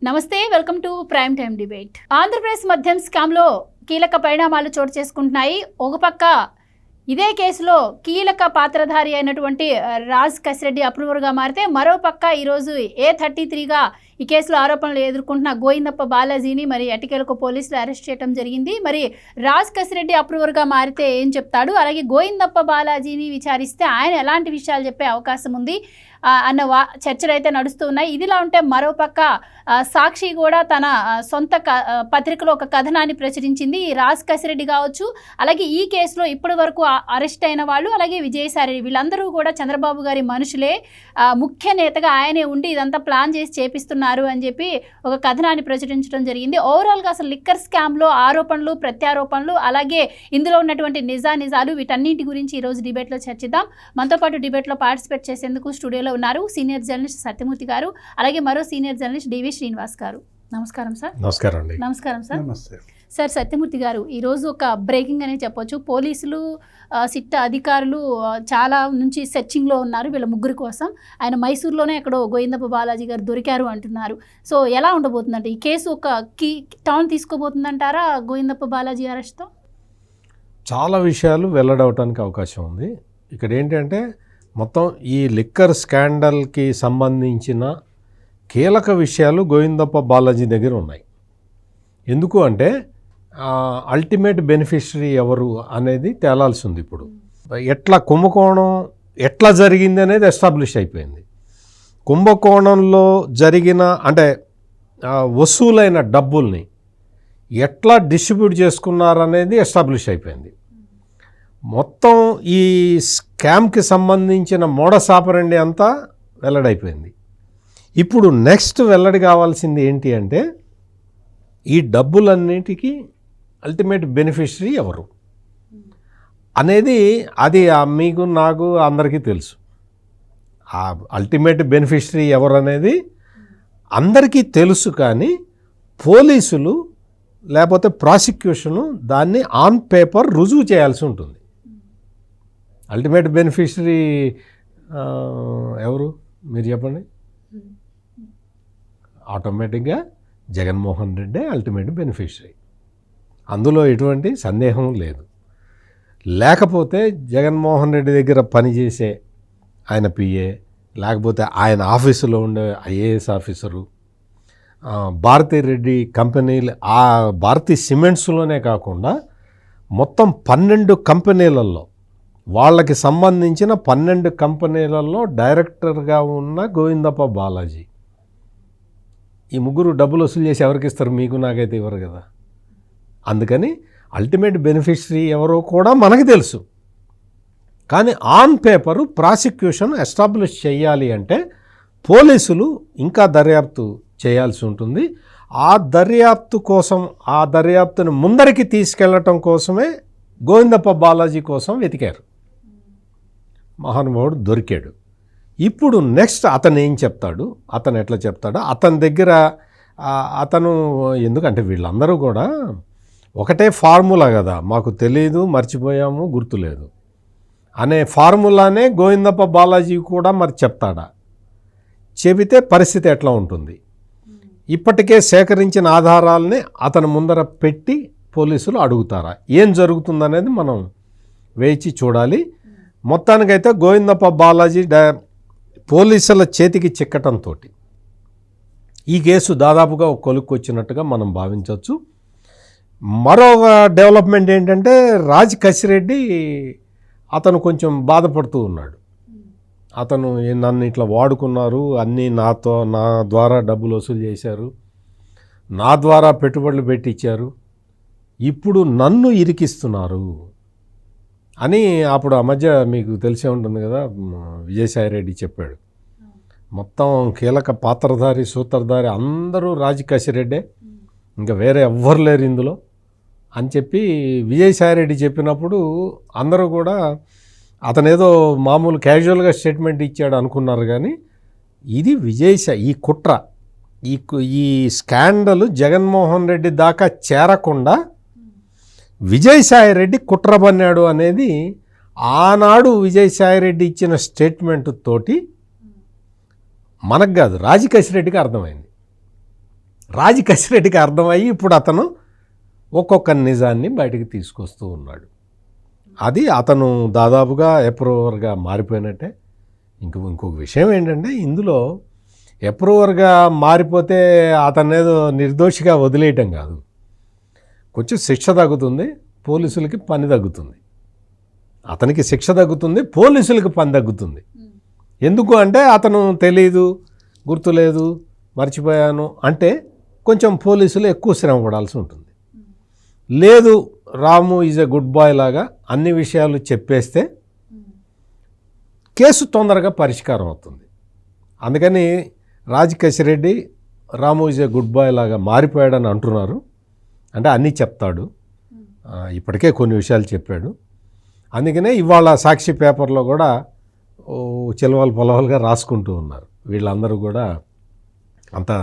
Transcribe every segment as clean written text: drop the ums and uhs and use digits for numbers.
నమస్తే, welcome to prime time debate. Andhra Pradesh మద్యం స్కామ్లో కీలక పరిణామాలు చోటు చేసుకుంటున్నాయి. ఒక పక్క ఇదే కేసులో కీలక పాత్రధారి అయినటువంటి రాజ్ కసిరెడ్డి అప్రూవర్గా మారితే, మరో పక్క ఈరోజు A33గా ఈ కేసులో ఆరోపణలు ఎదుర్కొంటున్న గోవిందప్ప బాలాజీని మరి ఎట్టకేలకు పోలీసులు అరెస్ట్ చేయడం జరిగింది. మరి రాజ్ కసిరెడ్డి అప్రూవర్గా మారితే ఏం చెప్తాడు, అలాగే గోవిందప్ప బాలాజీని విచారిస్తే ఆయన ఎలాంటి విషయాలు చెప్పే అవకాశం ఉంది అన్న చర్చలు అయితే నడుస్తూ ఉన్నాయి. ఇదిలా ఉంటే మరోపక్క సాక్షి కూడా తన సొంత పత్రికలో ఒక కథనాన్ని ప్రచురించింది. రాజ్ కసిరెడ్డి కావచ్చు, అలాగే ఈ కేసులో ఇప్పటి వరకు అరెస్ట్ అయిన వాళ్ళు, అలాగే విజయసాయిరెడ్డి, వీళ్ళందరూ కూడా చంద్రబాబు గారి మనుషులే, ముఖ్య నేతగా ఆయనే ఉండి ఇదంతా ప్లాన్ చేసి చేపిస్తున్నారు అని చెప్పి ఒక కథనాన్ని ప్రచురించడం జరిగింది. ఓవరాల్గా అసలు లిక్కర్ స్కామ్లో ఆరోపణలు, ప్రత్యారోపణలు, అలాగే ఇందులో ఉన్నటువంటి నిజాలు వీటన్నింటి గురించి ఈరోజు డిబేట్లో చర్చిద్దాం. మనతో పాటు డిబేట్లో పార్టిసిపేట్ చేసేందుకు స్టూడియోలో ఉన్నారు సీనియర్ జర్నలిస్ట్ సత్యమూర్తి గారు, అలాగే మరో సీనియర్ జర్నలిస్ట్ డివి శ్రీనివాస్ గారు. నమస్కారం సార్. నమస్కారం సార్. సార్ సత్యమూర్తి గారు, ఈరోజు ఒక బ్రేకింగ్ అనే చెప్పొచ్చు. పోలీసులు, సిట్ అధికారులు చాలా నుంచి సెర్చింగ్లో ఉన్నారు వీళ్ళ ముగ్గురు కోసం. ఆయన మైసూర్లోనే ఎక్కడో గోవిందప్ప బాలాజీ గారు దొరికారు అంటున్నారు. సో ఎలా ఉండబోతుందంటే ఈ కేసు ఒక కీ టర్న్ తీసుకోబోతుందంటారా గోవిందప్ప బాలాజీ అరెస్ట్తో? చాలా విషయాలు వెల్లడవటానికి అవకాశం ఉంది. ఇక్కడ ఏంటంటే మొత్తం ఈ లిక్కర్ స్కాండల్కి సంబంధించిన కీలక విషయాలు గోవిందప్ప బాలాజీ దగ్గర ఉన్నాయి. ఎందుకు అంటే అల్టిమేట్ బెనిఫిషరీ ఎవరు అనేది తేలాల్సి ఉంది. ఇప్పుడు ఎట్లా కుంభకోణం ఎట్లా జరిగింది అనేది ఎస్టాబ్లిష్ అయిపోయింది. కుంభకోణంలో జరిగిన అంటే వసూలైన డబ్బుల్ని ఎట్లా డిస్ట్రిబ్యూట్ చేసుకున్నారనేది ఎస్టాబ్లిష్ అయిపోయింది. మొత్తం ఈ స్కామ్కి సంబంధించిన మోడస్ ఆపరెండి అంతా వెల్లడైపోయింది. ఇప్పుడు నెక్స్ట్ వెల్లడి కావాల్సింది ఏంటి అంటే ఈ డబ్బులన్నిటికీ అల్టిమేట్ బెనిఫిషరీ ఎవరు అనేది. అది మీకు నాకు అందరికీ తెలుసు. ఆ అల్టిమేట్ బెనిఫిషరీ ఎవరు అనేది అందరికీ తెలుసు. కానీ పోలీసులు లేకపోతే ప్రాసిక్యూషను దాన్ని ఆన్ పేపర్ రుజువు చేయాల్సి ఉంటుంది. అల్టిమేట్ బెనిఫిషరీ ఎవరు మీరు చెప్పండి. ఆటోమేటిక్గా జగన్మోహన్ రెడ్డి అల్టిమేట్ బెనిఫిషరీ, అందులో ఎటువంటి సందేహం లేదు. లేకపోతే జగన్మోహన్ రెడ్డి దగ్గర పనిచేసే ఆయన పిఏ, లేకపోతే ఆయన ఆఫీసులో ఉండే ఐఏఎస్ ఆఫీసరు, భారతీ రెడ్డి కంపెనీలు, ఆ భారతీ సిమెంట్స్లోనే కాకుండా మొత్తం 12 కంపెనీలలో వాళ్ళకి సంబంధించిన 12 కంపెనీలలో డైరెక్టర్గా ఉన్న గోవిందప్ప బాలాజీ. ఈ ముగ్గురు డబ్బులు వసూలు చేసి ఎవరికి ఇస్తారు? మీకు నాకైతే ఇవ్వరు కదా. అందుకని అల్టిమేట్ బెనిఫిషరీ ఎవరో కూడా మనకు తెలుసు. కానీ ఆన్ పేపరు ప్రాసిక్యూషన్ ఎస్టాబ్లిష్ చేయాలి అంటే పోలీసులు ఇంకా దర్యాప్తు చేయాల్సి ఉంటుంది. ఆ దర్యాప్తు కోసం, ఆ దర్యాప్తుని ముందరికి తీసుకెళ్లటం కోసమే గోవిందప్ప బాలాజీ కోసం వెతికారు. మహానుభావుడు దొరికాడు. ఇప్పుడు నెక్స్ట్ అతను ఏం చెప్తాడు, అతను ఎట్లా చెప్తాడు, అతని దగ్గర అతను ఎందుకంటే వీళ్ళందరూ కూడా ఒకటే ఫార్ములా కదా, మాకు తెలియదు, మర్చిపోయాము, గుర్తులేదు అనే ఫార్ములానే గోవిందప్ప బాలాజీ కూడా మరి చెప్తాడా? చెబితే పరిస్థితి ఎట్లా ఉంటుంది? ఇప్పటికే సేకరించిన ఆధారాలని అతను ముందర పెట్టి పోలీసులు అడుగుతారా? ఏం జరుగుతుందనేది మనం వేచి చూడాలి. మొత్తానికైతే గోవిందప్ప బాలాజీ పోలీసుల చేతికి చిక్కటంతో ఈ కేసు దాదాపుగా ఒక కొలుక్కు వచ్చినట్టుగా మనం భావించవచ్చు. మరో డెవలప్మెంట్ ఏంటంటే రాజ్ కసిరెడ్డి అతను కొంచెం బాధపడుతూ ఉన్నాడు. అతను నన్ను ఇట్లా వాడుకున్నారు, అన్నీ నా ద్వారా డబ్బులు వసూలు చేశారు, నా ద్వారా పెట్టుబడులు పెట్టించారు, ఇప్పుడు నన్ను ఇరికిస్తున్నారు అని అప్పుడు ఆ మధ్య మీకు తెలిసే ఉంటుంది కదా, విజయసాయిరెడ్డి చెప్పాడు. మొత్తం కీలక పాత్రధారి, సూత్రధారి అందరూ రాజ్ కసిరెడ్డే, ఇంకా వేరే ఎవ్వరు లేరు ఇందులో అని చెప్పి విజయసాయిరెడ్డి చెప్పినప్పుడు అందరూ కూడా అతనేదో మామూలు క్యాజువల్గా స్టేట్మెంట్ ఇచ్చాడు అనుకున్నారు. కానీ ఇది ఈ కుట్ర, ఈ స్కాండల్ జగన్మోహన్ రెడ్డి దాకా చేరకుండా విజయసాయిరెడ్డి కుట్ర పన్నాడు అనేది ఆనాడు విజయసాయిరెడ్డి ఇచ్చిన స్టేట్మెంట్ తోటి మనకు కాదు రాజ్ కసిరెడ్డికి అర్థమైంది. రాజు కసిరెడ్డికి అర్థమయ్యి ఇప్పుడు అతను ఒక్కొక్క నిజాన్ని బయటికి తీసుకొస్తూ ఉన్నాడు. అది అతను దాదాపుగా అప్రూవర్గా మారిపోయినట్టే. ఇంకొక విషయం ఏంటంటే, ఇందులో అప్రూవర్గా మారిపోతే అతనేదో నిర్దోషిగా వదిలేయటం కాదు, కొంచెం శిక్ష తగ్గుతుంది, పోలీసులకి పని తగ్గుతుంది. అతనికి శిక్ష తగ్గుతుంది, పోలీసులకి పని తగ్గుతుంది. ఎందుకు అంటే అతను తెలీదు, గుర్తులేదు, మర్చిపోయాను అంటే కొంచెం పోలీసులు ఎక్కువ శ్రమ పడాల్సి ఉంటుంది. లేదు, రాము ఈజ్ ఎ గుడ్ బాయ్ లాగా అన్ని విషయాలు చెప్పేస్తే కేసు తొందరగా పరిష్కారం అవుతుంది. అందుకని రాజ్ కసిరెడ్డి రాము ఈజ్ ఎ గుడ్ బాయ్ లాగా మారిపోయాడని అంటున్నారు. అంటే అన్నీ చెప్తాడు, ఇప్పటికే కొన్ని విషయాలు చెప్పాడు. అందుకనే ఇవాళ సాక్షి పేపర్లో కూడా చిలవలు పొలవలుగా రాసుకుంటూ ఉన్నారు. వీళ్ళందరూ కూడా అంతా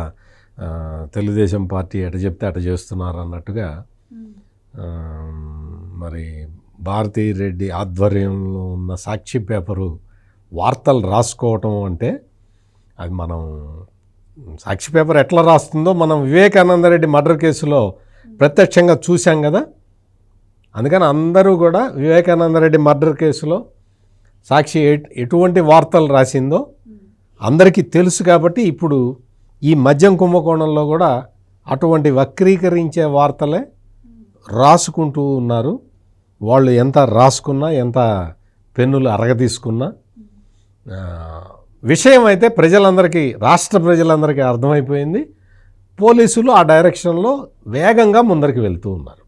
తెలుగుదేశం పార్టీ ఎట చెప్తే అట చేస్తున్నారు అన్నట్టుగా. మరి భారతీ రెడ్డి ఆధ్వర్యంలో ఉన్న సాక్షి పేపరు వార్తలు రాసుకోవటం అంటే అది మనం సాక్షి పేపర్ ఎట్లా రాస్తుందో మనం వివేకానంద రెడ్డి మర్డర్ కేసులో ప్రత్యక్షంగా చూసాం కదా. అందుకని అందరూ కూడా వివేకానంద రెడ్డి మర్డర్ కేసులో సాక్షి ఎటువంటి వార్తలు రాసిందో అందరికీ తెలుసు. కాబట్టి ఇప్పుడు ఈ మద్యం కుంభకోణంలో కూడా అటువంటి వక్రీకరించే వార్తలే రాసుకుంటూ ఉన్నారు. వాళ్ళు ఎంత రాసుకున్నా, ఎంత పెన్నులు అరగదీసుకున్నా విషయం అయితే ప్రజలందరికీ, రాష్ట్ర ప్రజలందరికీ అర్థమైపోయింది. పోలీసులు ఆ డైరెక్షన్లో వేగంగా ముందరికి వెళ్తూ ఉన్నారు.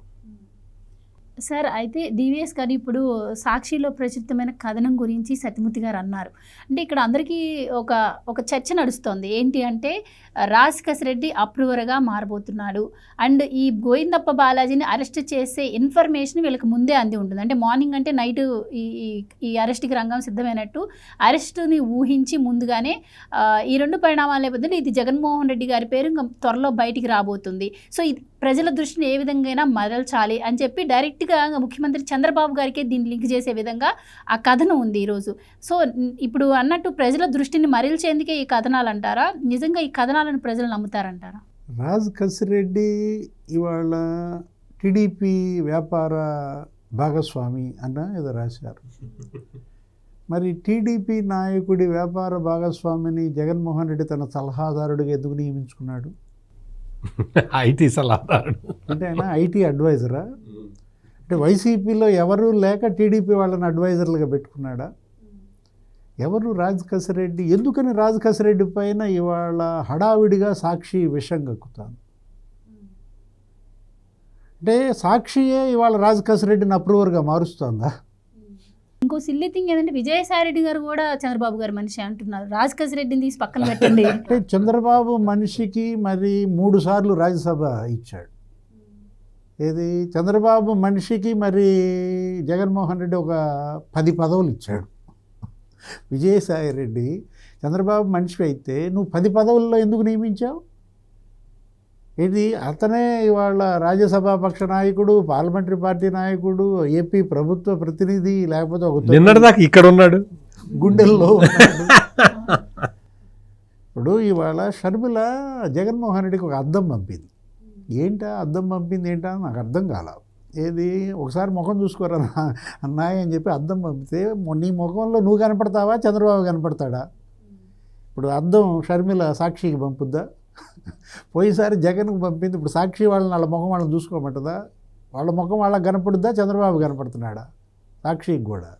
సార్, అయితే డివిఎస్ గారు ఇప్పుడు సాక్షిలో ప్రచురితమైన కథనం గురించి సత్యమూర్తి గారు అన్నారు. అంటే ఇక్కడ అందరికీ ఒక చర్చ నడుస్తోంది. ఏంటి అంటే రాజ్ కసిరెడ్డి అప్రూవర్గా మారబోతున్నాడు అండ్ ఈ గోవిందప్ప బాలాజీని అరెస్ట్ చేసే ఇన్ఫర్మేషన్ వీళ్ళకి ముందే అంది ఉంటుంది. అంటే మార్నింగ్ అంటే నైట్ ఈ అరెస్ట్కి రంగం సిద్ధమైనట్టు అరెస్టుని ఊహించి ముందుగానే ఈ రెండు పరిణామాల నేపథ్యంలో ఇది జగన్మోహన్ రెడ్డి గారి పేరు ఇంకా త్వరలో బయటికి రాబోతుంది, సో ఇది ప్రజల దృష్టిని ఏ విధంగా మరల్చాలి అని చెప్పి డైరెక్ట్గా ముఖ్యమంత్రి చంద్రబాబు గారికి దీన్ని లింక్ చేసే విధంగా ఆ కథనం ఉంది ఈరోజు. సో ఇప్పుడు అన్నట్టు ప్రజల దృష్టిని మరల్చేందుకే ఈ కథనాలు అంటారా? నిజంగా ఈ కథనాలను ప్రజలు నమ్ముతారంటారా? రాజ్ కసిరెడ్డి ఇవాళ టీడీపీ వ్యాపార భాగస్వామి అన్న ఏదో రాశారు. మరి టీడీపీ నాయకుడి వ్యాపార భాగస్వామిని జగన్మోహన్ రెడ్డి తన సలహాదారుడిగా ఎందుకు నియమించుకున్నాడు? ఐటీ సలహాదారుడు అంటే ఆయన ఐటీ అడ్వైజరా? అంటే వైసీపీలో ఎవరు లేక టీడీపీ వాళ్ళని అడ్వైజర్లుగా పెట్టుకున్నాడా? ఎవరు రాజ్ కసిరెడ్డి? ఎందుకని రాజ్ కసిరెడ్డి పైన ఇవాళ హడావిడిగా సాక్షి విషం కక్కుతాను? అంటే సాక్షియే ఇవాళ రాజ్ కసిరెడ్డిని అప్రూవర్గా మారుస్తుందా? ఇంకో సిల్లీ థింగ్ ఏంటంటే విజయసాయి రెడ్డి గారు కూడా చంద్రబాబు గారు మనిషి అంటున్నారు. రాజ్ కసిరెడ్డిని తీసి పక్కన పెట్టండి. అంటే చంద్రబాబు మనిషికి మరి 3 సార్లు రాజ్యసభ ఇచ్చాడు. ఏది చంద్రబాబు మనిషికి మరి జగన్మోహన్ రెడ్డి ఒక 10 పదవులు ఇచ్చాడు. విజయసాయి రెడ్డి చంద్రబాబు మనిషి అయితే నువ్వు 10 పదవుల్లో ఎందుకు నియమించావు? ఇది అతనే ఇవాళ రాజ్యసభాపక్ష నాయకుడు, పార్లమెంటరీ పార్టీ నాయకుడు, ఏపీ ప్రభుత్వ ప్రతినిధి, లేకపోతే ఒక నిన్నటిదాకా ఇక్కడ ఉన్నాడు, గుండెల్లో ఉన్నాడు. ఇప్పుడు ఇవాళ షర్మిల జగన్మోహన్ రెడ్డికి ఒక అద్దం పంపింది. అద్దం పంపింది ఏంటా నాకు అర్థం కాల. ఏది ఒకసారి ముఖం చూసుకోరా అన్నాయి అని చెప్పి అద్దం పంపితే నీ ముఖంలో నువ్వు కనపడతావా, చంద్రబాబు కనపడతాడా? ఇప్పుడు అద్దం షర్మిల సాక్షికి పంపుద్దా? పోయిసారి జగన్కి పంపింది, ఇప్పుడు సాక్షి వాళ్ళ ముఖం వాళ్ళని చూసుకోమంటుందా? వాళ్ళ ముఖం వాళ్ళకి కనపడుద్దా, చంద్రబాబు కనపడుతున్నాడా? సాక్షికి కూడా.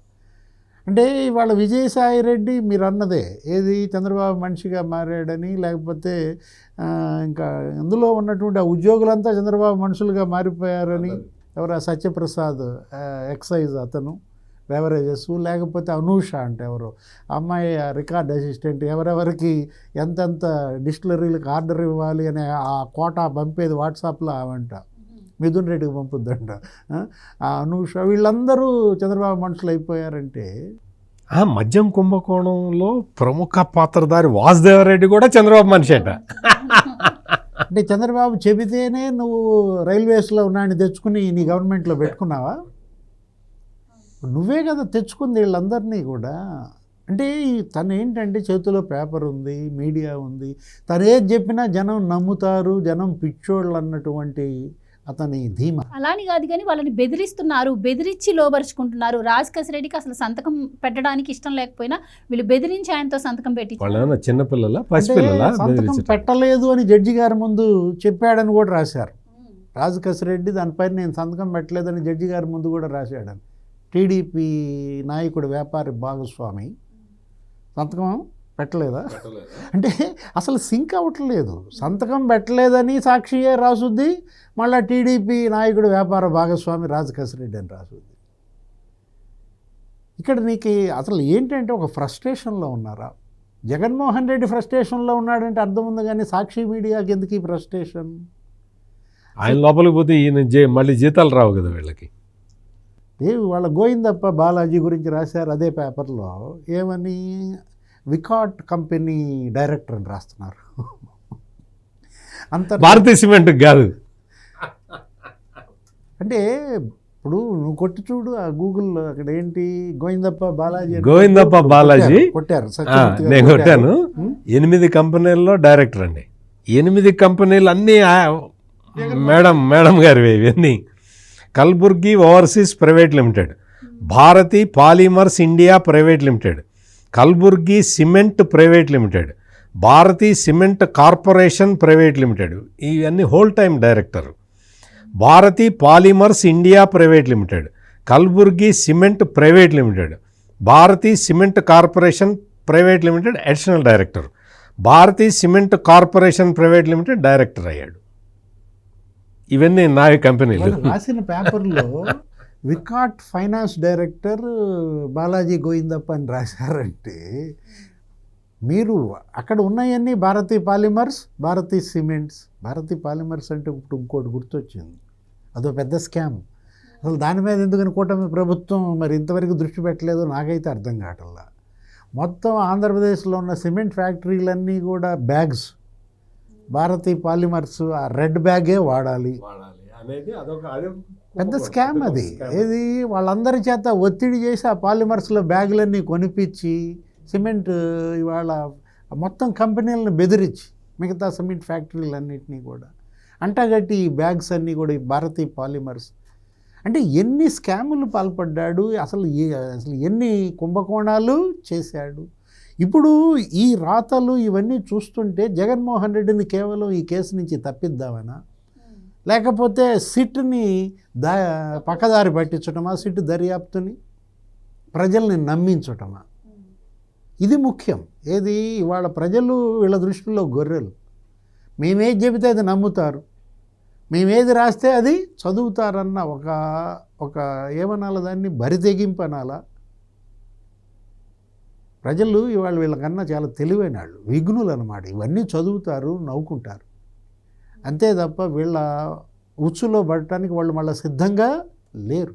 అంటే ఇవాళ విజయసాయి రెడ్డి మీరు అన్నదే ఏది చంద్రబాబు మనిషిగా మారాడని, లేకపోతే ఇంకా ఇందులో ఉన్నటువంటి ఆ ఉద్యోగులంతా చంద్రబాబు మనుషులుగా మారిపోయారని, ఎవరు సత్యప్రసాద్ ఎక్సైజ్ అతను బెవరేజెస్, లేకపోతే అనూష అంటే ఎవరు అమ్మాయి రికార్డ్ అసిస్టెంట్, ఎవరెవరికి ఎంతెంత డిస్టిలరీలకు ఆర్డర్ ఇవ్వాలి అనే ఆ కోటా పంపేది వాట్సాప్లో అవంట మిథున్ రెడ్డికి పంపుద్దంట. ఆ అనూష వీళ్ళందరూ చంద్రబాబు మనుషులు అయిపోయారంటే మద్యం కుంభకోణంలో ప్రముఖ పాత్రధారి వాసుదేవరెడ్డి కూడా చంద్రబాబు మనిషి అట. అంటే చంద్రబాబు చెబితేనే నువ్వు రైల్వేస్లో ఉన్నాయని తెచ్చుకుని నీ గవర్నమెంట్లో పెట్టుకున్నావా? నువ్వే కదా తెచ్చుకుంది వీళ్ళందరినీ కూడా. అంటే తను ఏంటంటే చేతిలో పేపర్ ఉంది, మీడియా ఉంది, తను ఏది చెప్పినా జనం నమ్ముతారు, జనం పిచ్చోళ్ళు అన్నటువంటి అతని ధీమా. అలాని కాదు కానీ వాళ్ళని బెదిరిస్తున్నారు, బెదిరించి లోబరుచుకుంటున్నారు. రాజ్ కసిరెడ్డికి అసలు సంతకం పెట్టడానికి ఇష్టం లేకపోయినా వీళ్ళు బెదిరించి ఆయనతో సంతకం పెట్టి వాళ్ళ చిన్నపిల్లల అంటే పసిపిల్లల సంతకం పెట్టలేదు అని జడ్జి గారి ముందు చెప్పాడని కూడా రాశారు. రాజ్ కసిరెడ్డి దానిపైన నేను సంతకం పెట్టలేదని జడ్జి గారి ముందు కూడా రాశాడని. టీడీపీ నాయకుడు వ్యాపారి భాగస్వామి సంతకం పెట్టలేదా అంటే అసలు సింక్ అవ్వట్లేదు. సంతకం పెట్టలేదని సాక్షియే రాసుద్ది, మళ్ళీ టీడీపీ నాయకుడు వ్యాపార భాగస్వామి రాజ్ కసిరెడ్డి అని రాసుద్ది. ఇక్కడ నీకు అసలు ఏంటంటే ఒక ఫ్రస్ట్రేషన్లో ఉన్నారా? జగన్మోహన్ రెడ్డి ఫ్రస్ట్రేషన్లో ఉన్నాడంటే అర్థం ఉంది, కానీ సాక్షి మీడియాకి ఎందుకు ఈ ఫ్రస్ట్రేషన్? ఆయన లోపలికి పోతే ఈయన మళ్ళీ జీతాలు రావు కదా వీళ్ళకి. వాళ్ళ గోవిందప్ప బాలాజీ గురించి రాశారు అదే పేపర్లో, ఏమని వికాట్ కంపెనీ డైరెక్టర్ అని రాస్తున్నారు. అంత భారతీయ సిమెంట్ కాదు అంటే ఇప్పుడు నువ్వు కొట్టి చూడు ఆ గూగుల్లో, అక్కడ ఏంటి గోవిందప్ప బాలాజీ కొట్టారు. నేను కొట్టాను. 8 కంపెనీల్లో డైరెక్టర్ అండి. 8 కంపెనీలు అన్నీ మేడం గారివి ఇవన్నీ. Kalburgi overseas private limited, Bharathi polymers India private limited, Kalburgi cement private limited, Bharathi cement corporation private limited, ఇవన్నీ whole time director. Bharathi polymers India private limited, Kalburgi cement private limited, Bharathi cement corporation private limited additional director, Bharathi cement corporation private limited director అయ్యాడు. ఇవన్నీ నా కంపెనీలు. రాసిన పేపర్లో Vicat finance director Balaji Govindappa అని రాశారంటే, మీరు అక్కడ ఉన్నాయన్నీ Bharathi polymers, Bharathi cements. Bharathi polymers అంటే ఇప్పుడు ఇంకోటి గుర్తొచ్చింది, అదో పెద్ద స్కామ్. అసలు దాని మీద ఎందుకని కూటమి ప్రభుత్వం మరి ఇంతవరకు దృష్టి పెట్టలేదో నాకైతే అర్థం కావట్లా. మొత్తం ఆంధ్రప్రదేశ్లో ఉన్న సిమెంట్ ఫ్యాక్టరీలన్నీ కూడా బ్యాగ్స్ భారతీ పాలిమర్స్, ఆ రెడ్ బ్యాగే వాడాలి అనేది పెద్ద స్కామ్ అది. ఏది వాళ్ళందరి చేత ఒత్తిడి చేసి ఆ పాలిమర్స్లో బ్యాగులన్నీ కొనిపించి సిమెంట్ ఇవాళ మొత్తం కంపెనీలను బెదిరించి మిగతా సిమెంట్ ఫ్యాక్టరీలన్నింటినీ కూడా అంటగట్టి ఈ బ్యాగ్స్ అన్నీ కూడా ఈ భారతీ పాలిమర్స్ అంటే ఎన్ని స్కాములు పాల్పడ్డాడు, అసలు ఎన్ని కుంభకోణాలు చేశాడు. ఇప్పుడు ఈ రాతలు ఇవన్నీ చూస్తుంటే జగన్మోహన్ రెడ్డిని కేవలం ఈ కేసు నుంచి తప్పిద్దామనా, లేకపోతే సిట్ని పక్కదారి పట్టించటమా, సిట్ దర్యాప్తుని ప్రజల్ని నమ్మించటమా? ఇది ముఖ్యం. ఏది ఇవాళ ప్రజలు వీళ్ళ దృష్టిలో గొర్రెలు. మేమేది చెబితే అది నమ్ముతారు, మేమేది రాస్తే అది చదువుతారన్న ఒక ఏమనాలా దాన్ని, బరితెగింపు అనాలా. ప్రజలు ఇవాళ వీళ్ళకన్నా చాలా తెలివైన వాళ్ళు, విఘ్నులు అన్నమాట. ఇవన్నీ చదువుతారు, నవ్వుకుంటారు అంతే తప్ప వీళ్ళ ఉచ్చులో పడటానికి వాళ్ళు మళ్ళీ సిద్ధంగా లేరు.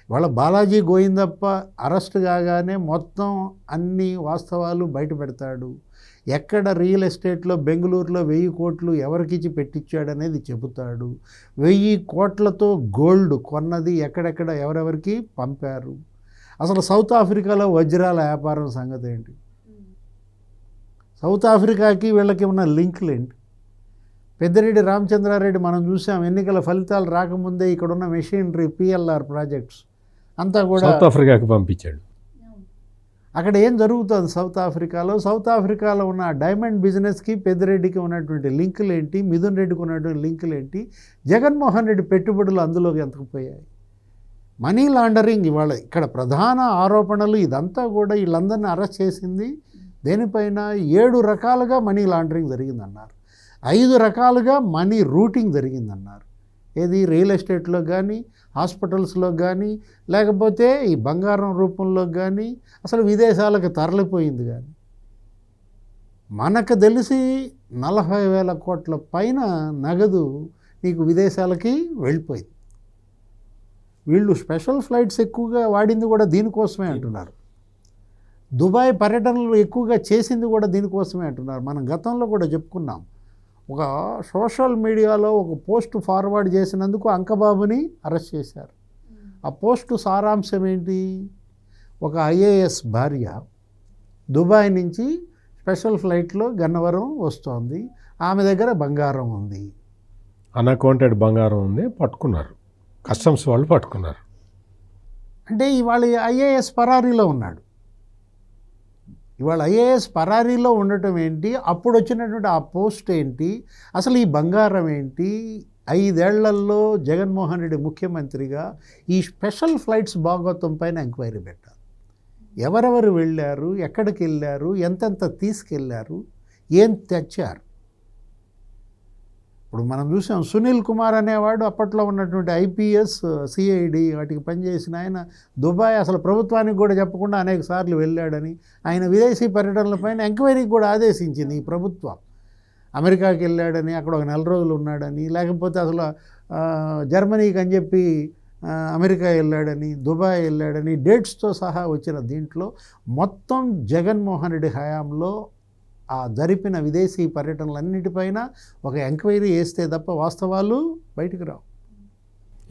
వాళ్ళ బాలాజీ గోవిందప్ప అరెస్ట్ కాగానే మొత్తం అన్ని వాస్తవాలు బయట పెడతాడు. ఎక్కడ రియల్ ఎస్టేట్లో బెంగళూరులో 1000 కోట్లు ఎవరికిచ్చి పెట్టించాడనేది చెబుతాడు. 1000 కోట్లతో గోల్డ్ కొన్నది ఎక్కడెక్కడ ఎవరెవరికి పంపారు. అసలు సౌత్ ఆఫ్రికాలో వజ్రాల వ్యాపారం సంగతి ఏంటి, సౌత్ ఆఫ్రికాకి వీళ్ళకి ఉన్న లింకులు ఏంటి. పెద్దిరెడ్డి రామచంద్రారెడ్డి మనం చూసాం, ఎన్నికల ఫలితాలు రాకముందే ఇక్కడున్న మెషినరీ పిఎల్ఆర్ ప్రాజెక్ట్స్ అంతా కూడా సౌత్ ఆఫ్రికాకి పంపించాడు. అక్కడ ఏం జరుగుతుంది సౌత్ ఆఫ్రికాలో? సౌత్ ఆఫ్రికాలో ఉన్న డైమండ్ బిజినెస్కి పెద్దిరెడ్డికి ఉన్నటువంటి లింకులు ఏంటి, మిథున్ రెడ్డికి ఉన్నటువంటి లింకులు ఏంటి, జగన్మోహన్ రెడ్డి పెట్టుబడులు అందులోకి ఎంతకు పోయాయి? మనీ లాండరింగ్ ఇవాళ ఇక్కడ ప్రధాన ఆరోపణలు. ఇదంతా కూడా వీళ్ళందరినీ అరెస్ట్ చేసింది దేనిపైన? 7 రకాలుగా మనీ లాండరింగ్ జరిగిందన్నారు, 5 రకాలుగా మనీ రూటింగ్ జరిగిందన్నారు. ఏది రియల్ ఎస్టేట్లో కానీ, హాస్పిటల్స్లో కానీ, లేకపోతే ఈ బంగారం రూపంలో కానీ, అసలు విదేశాలకు తరలిపోయింది. కానీ మనకు తెలిసి 40,000 కోట్ల పైన నగదు నీకు విదేశాలకి వెళ్ళిపోయింది. వీళ్ళు స్పెషల్ ఫ్లైట్స్ ఎక్కువగా వాడింది కూడా దీనికోసమే అంటున్నారు. దుబాయ్ పర్యటనలు ఎక్కువగా చేసింది కూడా దీనికోసమే అంటున్నారు. మనం గతంలో కూడా చెప్పుకున్నాం, ఒక సోషల్ మీడియాలో ఒక పోస్ట్ ఫార్వర్డ్ చేసినందుకు అంకబాబుని అరెస్ట్ చేశారు. ఆ పోస్టు సారాంశం ఏంటి? ఒక ఐఏఎస్ భార్య దుబాయ్ నుంచి స్పెషల్ ఫ్లైట్లో గన్నవరం వస్తోంది, ఆమె దగ్గర బంగారం ఉంది, అన్అకౌంటెడ్ బంగారం ఉంది, పట్టుకున్నారు, కస్టమ్స్ వాళ్ళు పట్టుకున్నారు. అంటే ఇవాళ ఐఏఎస్ పరారీలో ఉన్నాడు. ఇవాళ ఐఏఎస్ పరారీలో ఉండటం ఏంటి, అప్పుడు వచ్చినటువంటి ఆ పోస్ట్ ఏంటి, అసలు ఈ బంగారం ఏంటి, 5 ఏళ్లలో జగన్మోహన్ రెడ్డి ముఖ్యమంత్రిగా ఈ స్పెషల్ ఫ్లైట్స్ భాగోత్వం పైన ఎంక్వైరీ పెట్టారు. ఎవరెవరు వెళ్ళారు, ఎక్కడికి వెళ్ళారు, ఎంతెంత తీసుకెళ్ళారు, ఏం తెచ్చారు. ఇప్పుడు మనం చూసాం సునీల్ కుమార్ అనేవాడు అప్పట్లో ఉన్నటువంటి ఐపీఎస్ సిఐడి వాటికి పనిచేసిన ఆయన దుబాయ్ అసలు ప్రభుత్వానికి కూడా చెప్పకుండా అనేక సార్లు వెళ్ళాడని, ఆయన విదేశీ పర్యటనలపైన ఎంక్వైరీకి కూడా ఆదేశించింది ఈ ప్రభుత్వం. అమెరికాకి వెళ్ళాడని, అక్కడ ఒక 4 రోజులు ఉన్నాడని, లేకపోతే అసలు జర్మనీకి అని చెప్పి అమెరికా వెళ్ళాడని, దుబాయ్ వెళ్ళాడని డేట్స్తో సహా వచ్చిన దీంట్లో మొత్తం జగన్మోహన్ రెడ్డి హయాంలో ఆ జరిపిన విదేశీ పర్యటనలన్నిటిపైన ఒక ఎంక్వైరీ వేస్తే తప్ప వాస్తవాలు బయటకు రావు.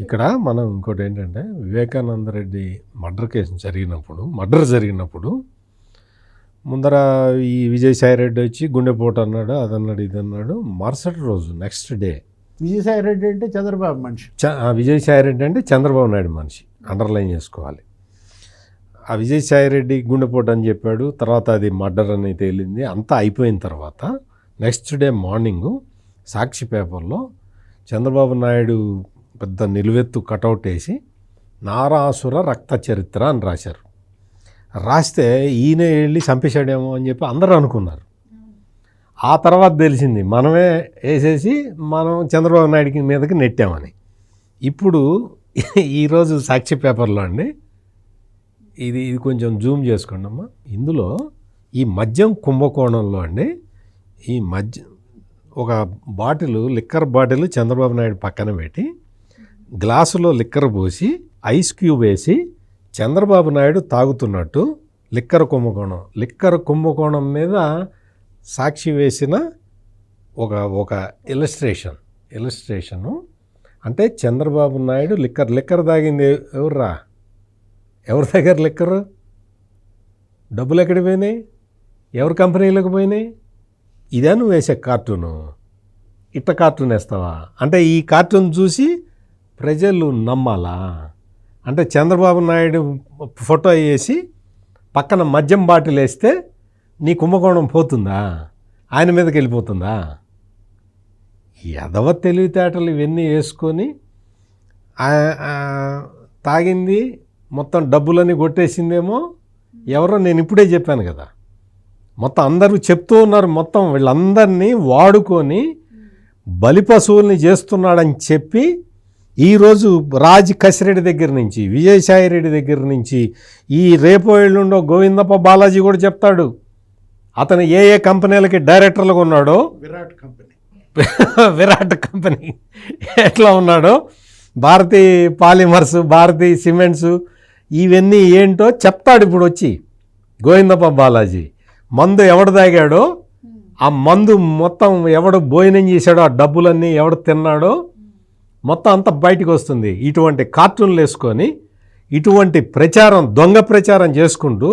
ఇక్కడ మనం ఇంకోటి ఏంటంటే, వివేకానంద రెడ్డి మర్డర్ జరిగినప్పుడు ముందర ఈ విజయసాయి రెడ్డి వచ్చి గుండెపోటు అన్నాడు, అదన్నాడు, ఇదన్నాడు. మరుసటి రోజు నెక్స్ట్ డే విజయసాయి రెడ్డి అంటే చంద్రబాబు మనిషి, విజయసాయి రెడ్డి అంటే చంద్రబాబు నాయుడు మనిషి, అండర్లైన్ చేసుకోవాలి. ఆ విజయసాయి రెడ్డి గుండెపోటు అని చెప్పాడు, తర్వాత అది మర్డర్ అని తేలింది. అంతా అయిపోయిన తర్వాత నెక్స్ట్ డే మార్నింగు సాక్షి పేపర్లో చంద్రబాబు నాయుడు పెద్ద నిలువెత్తు కటౌట్ వేసి నారాసుర రక్త చరిత్ర అని రాశారు. రాస్తే ఈయన వెళ్ళి చంపేశాడేమో అని చెప్పి అందరూ అనుకున్నారు. ఆ తర్వాత తెలిసింది మనమే వేసేసి మనం చంద్రబాబు నాయుడికి మీదకి నెట్టామని. ఇప్పుడు ఈరోజు సాక్షి పేపర్లో అండి, ఇది కొంచెం జూమ్ చేసుకోండి అమ్మా. ఇందులో ఈ మద్యం కుంభకోణంలో అండి, ఈ ఒక లిక్కర్ బాటిల్ చంద్రబాబు నాయుడు పక్కన పెట్టి గ్లాసులో లిక్కర్ పోసి ఐస్ క్యూబ్ వేసి చంద్రబాబు నాయుడు తాగుతున్నట్టు లిక్కర్ కుంభకోణం మీద సాక్షి వేసిన ఒక ఇలస్ట్రేషను. అంటే చంద్రబాబు నాయుడు లిక్కర్ తాగింది ఎవరి దగ్గర లిక్కరు, డబ్బులు ఎక్కడికి పోయినాయి, ఎవరి కంపెనీలకు పోయినాయి, ఇదే నువ్వు వేసే కార్టూను, ఇట్ట కార్టూన్ వేస్తావా అంటే ఈ కార్టూన్ చూసి ప్రజలు నమ్మాలా? అంటే చంద్రబాబు నాయుడు ఫోటో వేసి పక్కన మద్యం బాటిల్ వేస్తే నీ కుంభకోణం పోతుందా, ఆయన మీదకి వెళ్ళిపోతుందా? ఎదవ తెలివితేటలు ఇవన్నీ వేసుకొని తాగింది మొత్తం డబ్బులని కొట్టేసిందేమో ఎవరో, నేను ఇప్పుడే చెప్పాను కదా, మొత్తం అందరూ చెప్తూ ఉన్నారు, మొత్తం వీళ్ళందరినీ వాడుకొని బలిపశువుల్ని చేస్తున్నాడని చెప్పి ఈరోజు రాజ్ కసిరెడ్డి దగ్గర నుంచి, విజయసాయి రెడ్డి దగ్గర నుంచి, ఈ రేపో ఎల్లుండో గోవిందప్ప బాలాజీ కూడా చెప్తాడు అతను ఏ కంపెనీలకి డైరెక్టర్లుగా ఉన్నాడో, విరాట్ కంపెనీ ఎట్లా ఉన్నాడో, భారతీ పాలిమర్స్, భారతీ సిమెంట్స్, ఇవన్నీ ఏంటో చెప్తాడు ఇప్పుడు వచ్చి గోవిందప్ప బాలాజీ. మందు ఎవడు తాగాడో, ఆ మందు మొత్తం ఎవడు భోజనం చేశాడో, ఆ డబ్బులన్నీ ఎవడు తిన్నాడో మొత్తం అంతా బయటకు వస్తుంది. ఇటువంటి కార్టూన్లు వేసుకొని ఇటువంటి దొంగ ప్రచారం చేసుకుంటూ,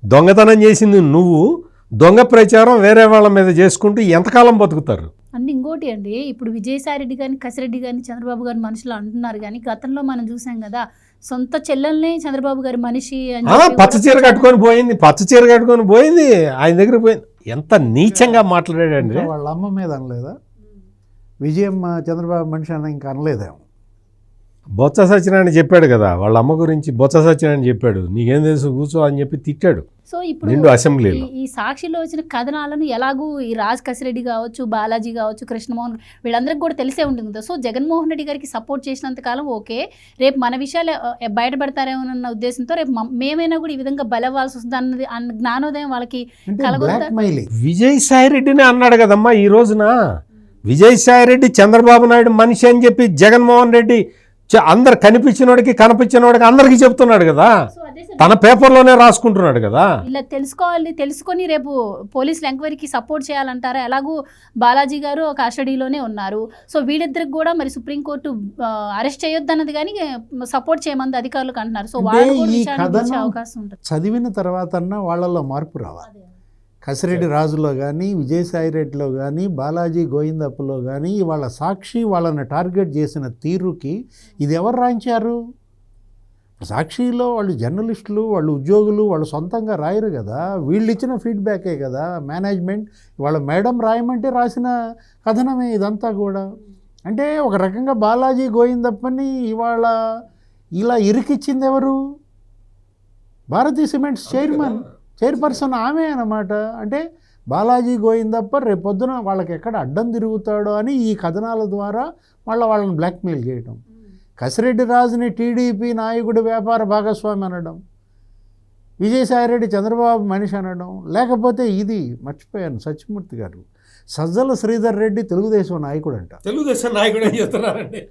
దొంగతనం చేసింది నువ్వు, దొంగ ప్రచారం వేరే వాళ్ళ మీద చేసుకుంటూ ఎంతకాలం బతుకుతారు? అండ్ ఇంకోటి అండి, ఇప్పుడు విజయసాయి రెడ్డి కానీ కసిరెడ్డి కానీ చంద్రబాబు గారి మనుషులు అంటున్నారు, కానీ గతంలో మనం చూసాం కదా, సొంత చెల్లెల్ని చంద్రబాబు గారి మనిషి పచ్చ చీర కట్టుకొని పోయింది, ఆయన దగ్గర పోయింది. ఎంత నీచంగా మాట్లాడాడండి. వాళ్ళ అమ్మ మీద అనలేదా? విజయమ్మ చంద్రబాబు మనిషి అని ఇంకా అనలేదేమో. బొత్స సత్యనారాయణ చెప్పాడు కదా, వాళ్ళ అమ్మ గురించి బొత్స సత్యనారాయణ చెప్పాడు, నీకేం తెలుసు కూర్చో అని చెప్పి తిట్టాడు. సో ఇప్పుడు నిండు అసెంబ్లీలో ఈ సాక్షిలో వచ్చిన కథనాలను ఎలాగూ ఈ రాజ్ కసిరెడ్డి కావచ్చు, బాలాజీ కావచ్చు, కృష్ణమోహన్, వీళ్ళందరికీ కూడా తెలిసే ఉంటుంది కదా. సో జగన్మోహన్ రెడ్డి గారికి సపోర్ట్ చేసినంత కాలం ఓకే, రేపు మన విషయాలు బయటపడతారేమోనన్న ఉద్దేశంతో రేపు మేమైనా కూడా ఈ విధంగా బలవ్వాల్సి వస్తుంది అన్న జ్ఞానోదయం వాళ్ళకి కలగొద్దా? విజయసాయి రెడ్డిని అన్నాడు కదమ్మా ఈ రోజున. విజయసాయి రెడ్డి చంద్రబాబు నాయుడు మనిషి అని చెప్పి జగన్మోహన్ రెడ్డి అందరు కనిపించినోడికి అందరికీ చెప్తున్నాడు కదా. తన పేపర్లోనే రాసుకుంటున్నాడు కదా. ఇలా తెలుసుకొని రేపు పోలీసులు ఎంక్వైరీకి సపోర్ట్ చేయాలంటారా? ఎలాగూ బాలాజీ గారు కస్టడీలోనే ఉన్నారు. సో వీళ్ళిద్దరికి కూడా మరి సుప్రీంకోర్టు అరెస్ట్ చేయొద్దన్నది కానీ సపోర్ట్ చేయమంది అధికారులకు అంటున్నారు. సో వాళ్ళు కూడా విచారించే అవకాశం ఉంటుంది. చదివిన తర్వాత వాళ్ళలో మార్పు రావాలి. కసిరెడ్డి రాజులో కానీ, విజయసాయిరెడ్డిలో కానీ, బాలాజీ గోవిందప్పలో కానీ వాళ్ళ సాక్షి వాళ్ళని టార్గెట్ చేసిన తీరుకి ఇది ఎవరు రాయించారు? సాక్షిలో వాళ్ళు జర్నలిస్టులు, వాళ్ళు ఉద్యోగులు, వాళ్ళు సొంతంగా రాయరు కదా, వీళ్ళు ఇచ్చిన ఫీడ్బ్యాకే కదా. మేనేజ్మెంట్ వాళ్ళ మేడం రాయమంటే రాసిన కథనమే ఇదంతా కూడా. అంటే ఒక రకంగా బాలాజీ గోవిందప్పని ఇవాళ ఇలా ఇరికిచ్చింది ఎవరు? భారతీ సిమెంట్స్ చైర్పర్సన్ ఆమె అన్నమాట. అంటే బాలాజీ గోవిందప్ప రేపొద్దున వాళ్ళకి ఎక్కడ అడ్డం తిరుగుతాడో అని ఈ కథనాల ద్వారా వాళ్ళని బ్లాక్మెయిల్ చేయడం, కసిరెడ్డి రాజుని టీడీపీ నాయకుడి వ్యాపార భాగస్వామి అనడం, విజయసాయిరెడ్డి చంద్రబాబు మనిషి అనడం, లేకపోతే ఇది మర్చిపోయాను సత్యమూర్తి గారు, సజ్జల శ్రీధర్ రెడ్డి తెలుగుదేశం నాయకుడు అంట. తెలుగుదేశం నాయకుడు ఏం చేస్తున్నారండి?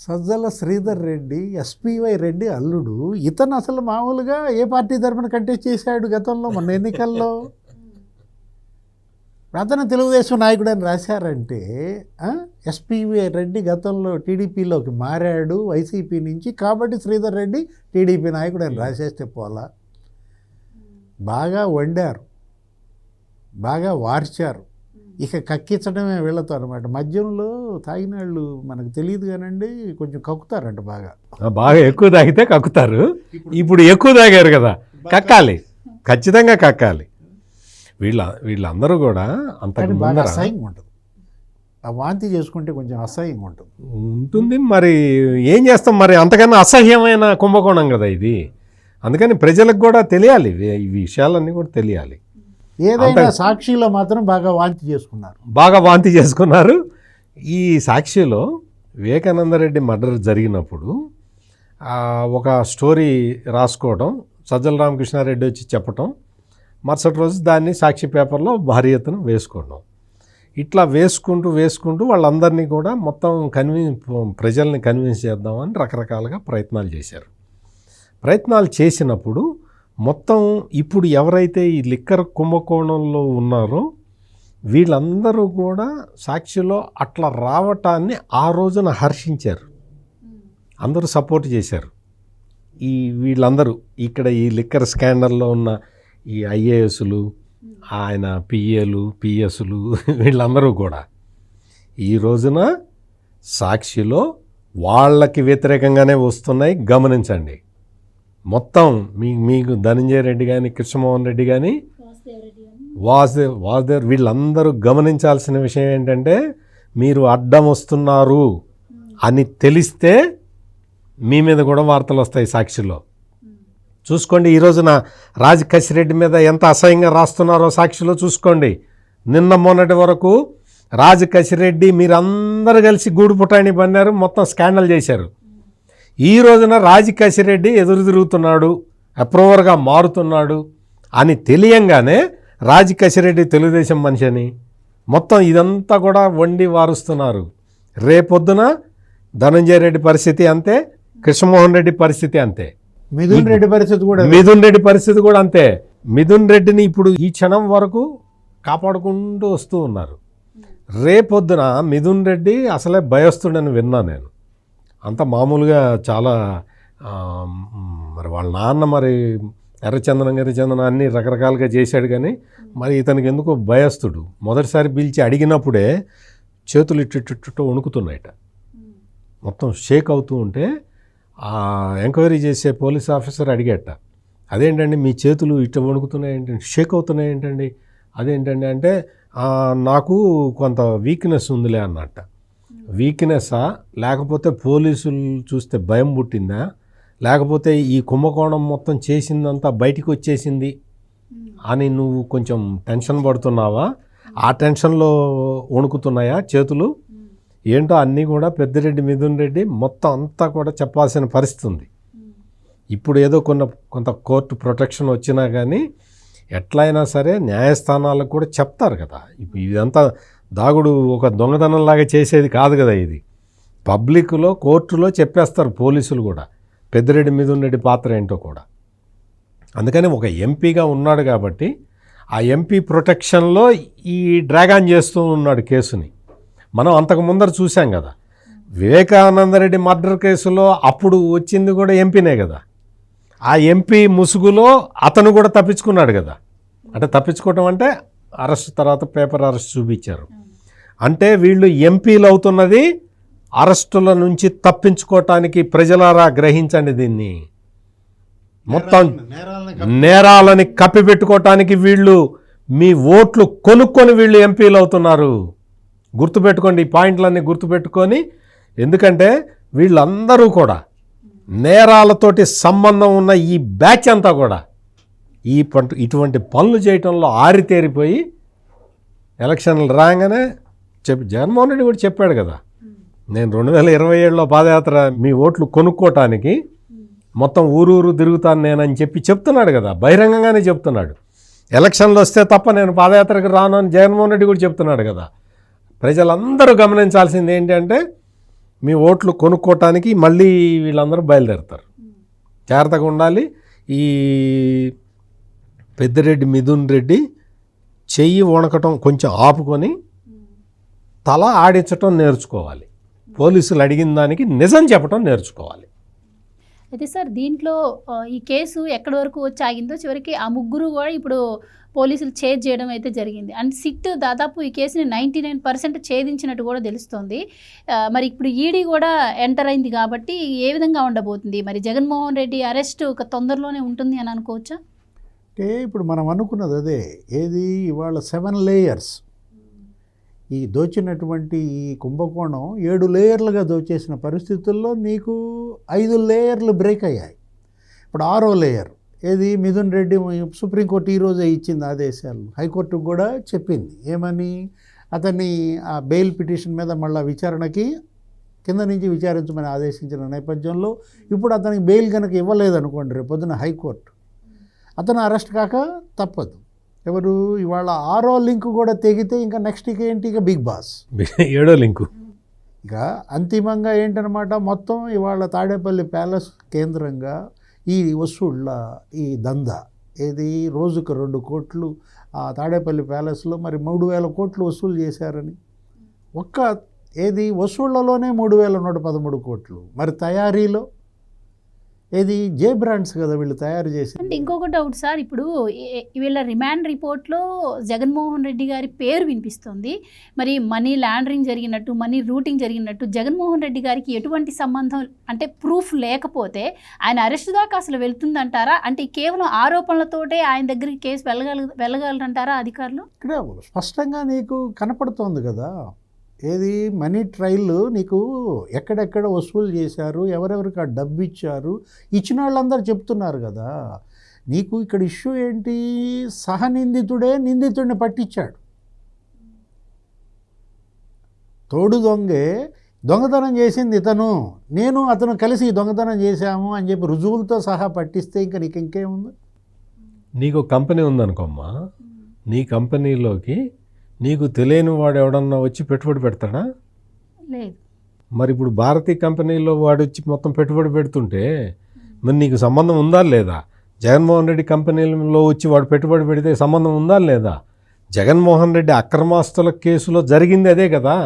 సజ్జల శ్రీధర్ రెడ్డి ఎస్పీవై రెడ్డి అల్లుడు. ఇతను అసలు మామూలుగా ఏ పార్టీ తరఫున కంటెస్ట్ చేశాడు గతంలో మొన్న ఎన్నికల్లో? అతను తెలుగుదేశం నాయకుడు అని రాశారంటే ఎస్పీవై రెడ్డి గతంలో టీడీపీలోకి మారాడు వైసీపీ నుంచి, కాబట్టి శ్రీధర్ రెడ్డి టీడీపీ నాయకుడు అని రాసేస్తే పోలా. బాగా వండారు, బాగా వార్చారు, ఇక కక్కించడమే వీళ్ళతో అనమాట. మద్యంలో తాగినాళ్ళు మనకు తెలియదు కానండి, కొంచెం కక్కుతారంట బాగా ఎక్కువ తాగితే కక్కుతారు. ఇప్పుడు ఎక్కువ తాగారు కదా, కక్కాలి, ఖచ్చితంగా కక్కాలి. వీళ్ళందరూ కూడా అంతకు బాగా అసహ్యంగా ఉంటుంది. ఆ వాంతి చేసుకుంటే కొంచెం అసహ్యంగా ఉంటుంది. మరి ఏం చేస్తాం, మరి అంతకన్నా అసహ్యమైన కుంభకోణం కదా ఇది. అందుకని ప్రజలకు కూడా తెలియాలి, ఈ విషయాలన్నీ కూడా తెలియాలి. ఏదైనా సాక్షిలో మాత్రం బాగా వాంతి చేసుకున్నారు. ఈ సాక్షిలో వివేకానందరెడ్డి మర్డర్ జరిగినప్పుడు ఒక స్టోరీ రాసుకోవడం, సజ్జల రామకృష్ణారెడ్డి వచ్చి చెప్పటం, మరుసటి రోజు దాన్ని సాక్షి పేపర్లో భారీ ఎత్తున వేసుకోవడం, ఇట్లా వేసుకుంటూ వాళ్ళందరినీ కూడా మొత్తం ప్రజల్ని కన్విన్స్ చేద్దామని రకరకాలుగా ప్రయత్నాలు చేశారు. ప్రయత్నాలు చేసినప్పుడు మొత్తం ఇప్పుడు ఎవరైతే ఈ లిక్కర్ కుంభకోణంలో ఉన్నారో వీళ్ళందరూ కూడా సాక్షిలో అట్లా రావటాన్ని ఆ రోజున హర్షించారు, అందరూ సపోర్ట్ చేశారు. వీళ్ళందరూ ఇక్కడ ఈ లిక్కర్ స్కాండల్లో ఉన్న ఈ ఐఏఎస్లు, ఆయన పిఏలు, పిఎస్లు, వీళ్ళందరూ కూడా ఈ రోజున సాక్షిలో వాళ్ళకి వ్యతిరేకంగానే వస్తున్నాయి. గమనించండి, మొత్తం మీకు ధనంజయ రెడ్డి కానీ, కృష్ణమోహన్ రెడ్డి కానీ, వాసుదేవ్ వీళ్ళందరూ గమనించాల్సిన విషయం ఏంటంటే, మీరు అడ్డం వస్తున్నారు అని తెలిస్తే మీ మీద కూడా వార్తలు వస్తాయి సాక్షిలో. చూసుకోండి, ఈ రోజున రాజ్ కసిరెడ్డి మీద ఎంత అసహ్యంగా రాస్తున్నారో సాక్షిలో చూసుకోండి. నిన్న మొన్నటి వరకు రాజ్ కసిరెడ్డి మీరందరూ కలిసి గూడు పుటాయిని బన్నారు, మొత్తం స్కాండల్ చేశారు. ఈ రోజున రాజ్ కసిరెడ్డి ఎదురు తిరుగుతున్నాడు, అప్రూవర్గా మారుతున్నాడు అని తెలియంగానే రాజ్ కసిరెడ్డి తెలుగుదేశం మనిషి అని మొత్తం ఇదంతా కూడా వండి వారుస్తున్నారు. రేపొద్దున ధనంజయ రెడ్డి పరిస్థితి అంతే, కృష్ణమోహన్ రెడ్డి పరిస్థితి అంతే, మిథున్ రెడ్డి పరిస్థితి కూడా అంతే. మిథున్ రెడ్డిని ఇప్పుడు ఈ క్షణం వరకు కాపాడుకుంటూ వస్తూ ఉన్నారు. రేపొద్దున మిథున్ రెడ్డి అసలే భయస్తుడని విన్నా నేను. అంత మామూలుగా చాలా మరి వాళ్ళ నాన్న మరి ఎర్రచందనం అన్నీ రకరకాలుగా చేశాడు, కానీ మరి ఇతనికి ఎందుకో భయస్తుడు. మొదటిసారి పిలిచి అడిగినప్పుడే చేతులు ఇట్టు వణుకుతున్నాయట, మొత్తం షేక్ అవుతూ ఉంటే ఎంక్వైరీ చేసే పోలీస్ ఆఫీసర్ అడిగేట, అదేంటండి మీ చేతులు ఇట్లా వణుకుతున్నాయి ఏంటంటే, షేక్ అవుతున్నాయి ఏంటండి, అదేంటండి అంటే నాకు కొంత వీక్నెస్ ఉందిలే అన్నట్ట. వీక్నెస్సా, లేకపోతే పోలీసులు చూస్తే భయం పుట్టిందా, లేకపోతే ఈ కుంభకోణం మొత్తం చేసిందంతా బయటికి వచ్చేసింది అని నువ్వు కొంచెం టెన్షన్ పడుతున్నావా, ఆ టెన్షన్లో వణుకుతున్నాయా చేతులు ఏంటో అన్నీ కూడా పెద్దిరెడ్డి మిథున్ రెడ్డి మొత్తం అంతా కూడా చెప్పాల్సిన పరిస్థితి ఉంది. ఇప్పుడు ఏదో కొంత కోర్టు ప్రొటెక్షన్ వచ్చినా కానీ ఎట్లయినా సరే న్యాయస్థానాలకు కూడా చెప్తారు కదా. ఇప్పుడు ఇదంతా దాగుడు ఒక దొంగతనంలాగా చేసేది కాదు కదా, ఇది పబ్లిక్లో కోర్టులో చెప్పేస్తారు పోలీసులు కూడా. పెద్దిరెడ్డి మిథున్ రెడ్డి పాత్ర ఏంటో కూడా. అందుకని ఒక ఎంపీగా ఉన్నాడు కాబట్టి ఆ ఎంపీ ప్రొటెక్షన్లో ఈ డ్రాగాన్ చేస్తూ ఉన్నాడు కేసుని. మనం అంతకు ముందర చూసాం కదా, వివేకానందరెడ్డి మర్డర్ కేసులో అప్పుడు వచ్చింది కూడా ఎంపీనే కదా. ఆ ఎంపీ ముసుగులో అతను కూడా తప్పించుకున్నాడు కదా. అంటే తప్పించుకోవటం అంటే అరెస్ట్ తర్వాత పేపర్ అరెస్ట్ చూపించారు. అంటే వీళ్ళు ఎంపీలు అవుతున్నది అరెస్టుల నుంచి తప్పించుకోవటానికి. ప్రజలారా గ్రహించండి దీన్ని. మొత్తం నేరాలని కప్పిపెట్టుకోవటానికి వీళ్ళు మీ ఓట్లు కొనుక్కొని వీళ్ళు ఎంపీలు అవుతున్నారు. గుర్తుపెట్టుకోండి, ఈ పాయింట్లన్నీ గుర్తుపెట్టుకొని. ఎందుకంటే వీళ్ళందరూ కూడా నేరాలతోటి సంబంధం ఉన్న ఈ బ్యాచ్ అంతా కూడా ఇటువంటి పనులు చేయటంలో ఆరితేరిపోయి ఎలక్షన్లు రాగానే జగన్మోహన్ రెడ్డి కూడా చెప్పాడు కదా, నేను 2027లో పాదయాత్ర మీ ఓట్లు కొనుక్కోవటానికి మొత్తం ఊరూరు తిరుగుతాను నేనని చెప్తున్నాడు కదా, బహిరంగంగానే చెప్తున్నాడు. ఎలక్షన్లు వస్తే తప్ప నేను పాదయాత్రకు రాను అని జగన్మోహన్ రెడ్డి కూడా చెప్తున్నాడు కదా. ప్రజలందరూ గమనించాల్సింది ఏంటంటే మీ ఓట్లు కొనుక్కోవటానికి మళ్ళీ వీళ్ళందరూ బయలుదేరుతారు. జాగ్రత్తగా ఉండాలి. ఈ పెద్దిరెడ్డి మిథున్ రెడ్డి చెయ్యి వణకటం కొంచెం ఆపుకొని తల ఆడించటం నేర్చుకోవాలి. పోలీసులు అడిగిన దానికి నిజం చెప్పటం నేర్చుకోవాలి. అయితే సార్ దీంట్లో ఈ కేసు ఎక్కడి వరకు వచ్చి ఆగిందో చివరికి ఆ ముగ్గురు కూడా ఇప్పుడు పోలీసులు ఛేజ్ చేయడం అయితే జరిగింది. అండ్ సిట్ దాదాపు ఈ కేసుని 99% ఛేదించినట్టు కూడా తెలుస్తోంది. మరి ఇప్పుడు ఈడీ కూడా ఎంటర్ అయింది కాబట్టి ఏ విధంగా ఉండబోతుంది? మరి జగన్మోహన్ రెడ్డి అరెస్ట్ ఒక తొందరలోనే ఉంటుంది అని అనుకోవచ్చా? అంటే ఇప్పుడు మనం అనుకున్నది అదే. ఏది ఇవాళ 7 లేయర్స్ ఈ దోచినటువంటి ఈ కుంభకోణం 7 లేయర్లుగా దోచేసిన పరిస్థితుల్లో నీకు 5 లేయర్లు బ్రేక్ అయ్యాయి. ఇప్పుడు 6వ లేయర్ ఏది మిథున్ రెడ్డి సుప్రీంకోర్టు ఈరోజే ఇచ్చింది ఆదేశాలు. హైకోర్టుకు కూడా చెప్పింది ఏమని, అతన్ని ఆ బెయిల్ పిటిషన్ మీద మళ్ళీ విచారణకి కింద నుంచి విచారించమని ఆదేశించిన నేపథ్యంలో ఇప్పుడు అతనికి బెయిల్ కనుక ఇవ్వలేదనుకోండి రేపు పొద్దున హైకోర్టు, అతను అరెస్ట్ కాక తప్పదు. ఎవరు ఇవాళ 6వ లింక్ కూడా తెగితే ఇంకా నెక్స్ట్ ఏంటి, ఇక బిగ్ బాస్ 7వ లింకు. ఇక అంతిమంగా ఏంటనమాట, మొత్తం ఇవాళ తాడేపల్లి ప్యాలెస్ కేంద్రంగా ఈ వసూళ్ళ ఈ దందా ఏది రోజుకు 2 కోట్లు ఆ తాడేపల్లి ప్యాలెస్లో మరి 3,000 కోట్లు వసూలు చేశారని. ఒక్క ఏది వసూళ్లలోనే 3,113 కోట్లు. మరి తయారీలో ఏది జే బ్రాండ్స్ కదా వీళ్ళు తయారు చేసి. అంటే ఇంకొక డౌట్ సార్, ఇప్పుడు వీళ్ళ రిమాండ్ రిపోర్ట్లో జగన్మోహన్ రెడ్డి గారి పేరు వినిపిస్తుంది. మరి మనీ లాండరింగ్ జరిగినట్టు, మనీ రూటింగ్ జరిగినట్టు జగన్మోహన్ రెడ్డి గారికి ఎటువంటి సంబంధం అంటే ప్రూఫ్ లేకపోతే ఆయన అరెస్ట్ దాకా అసలు వెళ్తుందంటారా? అంటే కేవలం ఆరోపణలతోటే ఆయన దగ్గరికి కేసు వెళ్ళగలరంటారా అధికారులు? ఇక్కడ స్పష్టంగా నీకు కనపడుతోంది కదా, ఏది మనీ ట్రయల్ నీకు ఎక్కడెక్కడ వసూలు చేశారు, ఎవరెవరికి ఆ డబ్బు ఇచ్చారు, ఇచ్చిన వాళ్ళందరూ చెప్తున్నారు కదా. నీకు ఇక్కడ ఇష్యూ ఏంటి, సహనిందితుడే నిందితుడిని పట్టించాడు. తోడు దొంగే దొంగతనం చేసింది ఇతను, నేను అతను కలిసి దొంగతనం చేశాము అని చెప్పి రుజువులతో సహా పట్టిస్తే ఇంకా నీకు ఇంకేముంది. నీకు కంపెనీ ఉందనుకోమ్మా, నీ కంపెనీలోకి నీకు తెలియని వాడు ఎవడన్నా వచ్చి పెట్టుబడి పెడతాడా? లేదు. మరి ఇప్పుడు భారతీయ కంపెనీలో వాడు వచ్చి మొత్తం పెట్టుబడి పెడుతుంటే మరి నీకు సంబంధం ఉందా లేదా? జగన్మోహన్ రెడ్డి కంపెనీలో వచ్చి వాడు పెట్టుబడి పెడితే సంబంధం ఉందా లేదా? జగన్మోహన్ రెడ్డి అక్రమాస్తుల కేసులో జరిగింది అదే కదా,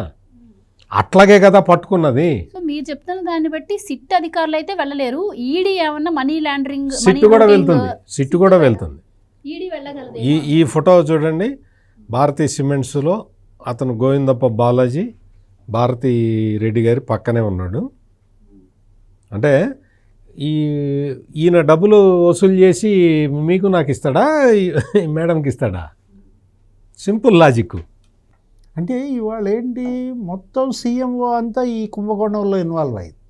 అట్లాగే కదా పట్టుకున్నది. సో మీరు చెప్తున్న దాన్ని బట్టి సిట్ అధికారులు అయితే వెళ్ళలేరు. ఈడీ ఏమన్నా మనీ లాండరింగ్ సిట్ కూడా వెళ్తుంది, సిట్ కూడా వెళ్తుంది. ఈడీ వెళ్ళగలదు. ఈ ఫోటో చూడండి, భారతీయ సిమెంట్స్లో అతను గోవిందప్ప బాలాజీ భారతీ రెడ్డి గారి పక్కనే ఉన్నాడు. అంటే ఈయన డబ్బులు వసూలు చేసి మీకు నాకు ఇస్తాడా, మేడంకి ఇస్తాడా? Simple logic. అంటే ఇవాళ ఏంటి, మొత్తం సీఎంఓ అంతా ఈ కుంభకోణంలో ఇన్వాల్వ్ అయింది.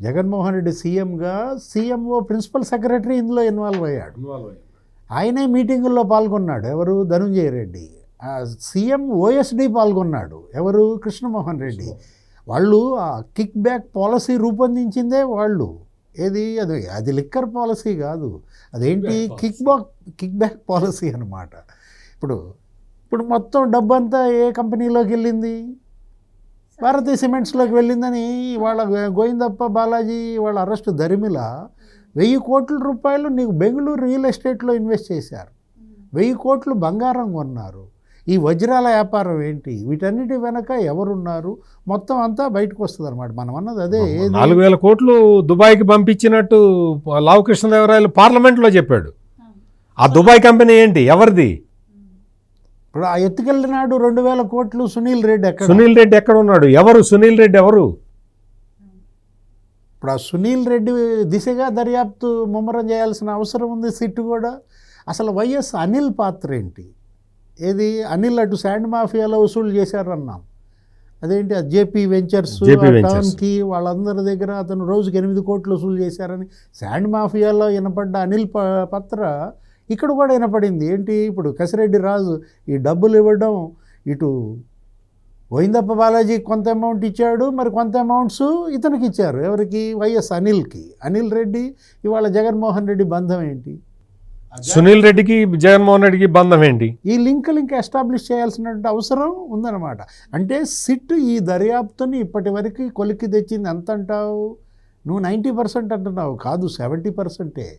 జగన్మోహన్ రెడ్డి సీఎంగా సీఎంఓ ప్రిన్సిపల్ సెక్రటరీ ఇందులో ఇన్వాల్వ్ అయ్యాడు. ఆయనే మీటింగుల్లో పాల్గొన్నాడు. ఎవరు, ధనుంజయ రెడ్డి. సీఎం ఓఎస్డీ పాల్గొన్నాడు. ఎవరు, కృష్ణమోహన్ రెడ్డి. వాళ్ళు ఆ కిక్ బ్యాక్ పాలసీ రూపొందించిందే వాళ్ళు. ఏది అది లిక్కర్ పాలసీ కాదు, అదేంటి కిక్ బ్యాక్ పాలసీ అన్నమాట. ఇప్పుడు మొత్తం డబ్బంతా ఏ కంపెనీలోకి వెళ్ళింది? భారతీయ సిమెంట్స్లోకి వెళ్ళిందని వాళ్ళ గోవిందప్ప బాలాజీ వాళ్ళ అరెస్ట్ దరిమిల 1000 కోట్ల రూపాయలు నీకు బెంగళూరు రియల్ ఎస్టేట్లో ఇన్వెస్ట్ చేశారు, 1000 కోట్లు బంగారం కొన్నారు. ఈ వజ్రాల వ్యాపారం ఏంటి, వీటన్నిటి వెనక ఎవరున్నారు, మొత్తం అంతా బయటకు వస్తుంది అనమాట. మనం అన్నది అదే. 4000 కోట్లు దుబాయ్కి పంపించినట్టు లావు కృష్ణదేవరాయలు పార్లమెంట్లో చెప్పాడు. ఆ దుబాయ్ కంపెనీ ఏంటి, ఎవరిది? ఇప్పుడు ఆ ఎత్తుకెళ్ళినాడు 2000 కోట్లు సునీల్ రెడ్డి ఎక్కడ? సునీల్ రెడ్డి ఎక్కడ ఉన్నాడు? ఎవరు సునీల్ రెడ్డి? ఎవరు? ఇప్పుడు ఆ సునీల్ రెడ్డి దిశగా దర్యాప్తు ముమ్మరం చేయాల్సిన అవసరం ఉంది సిట్ కూడా. అసలు వైఎస్ అనిల్ పాత్ర ఏంటి? ఏది అనిల్ అటు శాండ్ మాఫియాలో వసూలు చేశారన్నాం, అదేంటి ఆ జేపీ వెంచర్స్ టౌన్కి వాళ్ళందరి దగ్గర అతను రోజుకి 8 కోట్లు వసూలు చేశారని శాండ్ మాఫియాలో వినపడ్డ అనిల్ పాత్ర ఇక్కడ కూడా వినపడింది. ఏంటి ఇప్పుడు కసిరెడ్డి రాజు ఈ డబ్బులు ఇవ్వడం, ఇటు గోవిందప్ప బాలాజీ కొంత అమౌంట్ ఇచ్చాడు, మరి కొంత అమౌంట్స్ ఇతనికి ఇచ్చారు. ఎవరికి? వైఎస్ అనిల్కి. అనిల్ రెడ్డి ఇవాళ జగన్మోహన్ రెడ్డి బంధం ఏంటి? సునీల్ రెడ్డికి జగన్మోహన్ రెడ్డికి బంధం ఏంటి? ఈ లింకులు ఇంకా ఎస్టాబ్లిష్ చేయాల్సినటువంటి అవసరం ఉందన్నమాట. అంటే సిట్ ఈ దర్యాప్తుని ఇప్పటి వరకు కొలికి తెచ్చింది ఎంత అంటావు? నువ్వు 90% అంటున్నావు, కాదు 70%.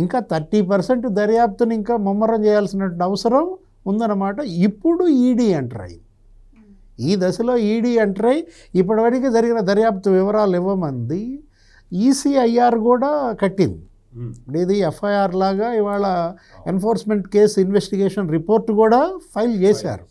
ఇంకా 30% దర్యాప్తుని ఇంకా ముమ్మరం చేయాల్సినటువంటి అవసరం ఉందన్నమాట. ఇప్పుడు ఈడీ ఎంటర్ అయ్యి, ఈ దశలో ఈడీ ఎంటర్ అయ్యి ఇప్పటివరకు జరిగిన దర్యాప్తు వివరాలు ఇవ్వమంది. ఈసీఐఆర్ కూడా కట్టింది. ఇది ఎఫ్ఐఆర్ లాగా ఇవాళ ఎన్ఫోర్స్మెంట్ కేసు ఇన్వెస్టిగేషన్ రిపోర్ట్ కూడా ఫైల్ చేశారు.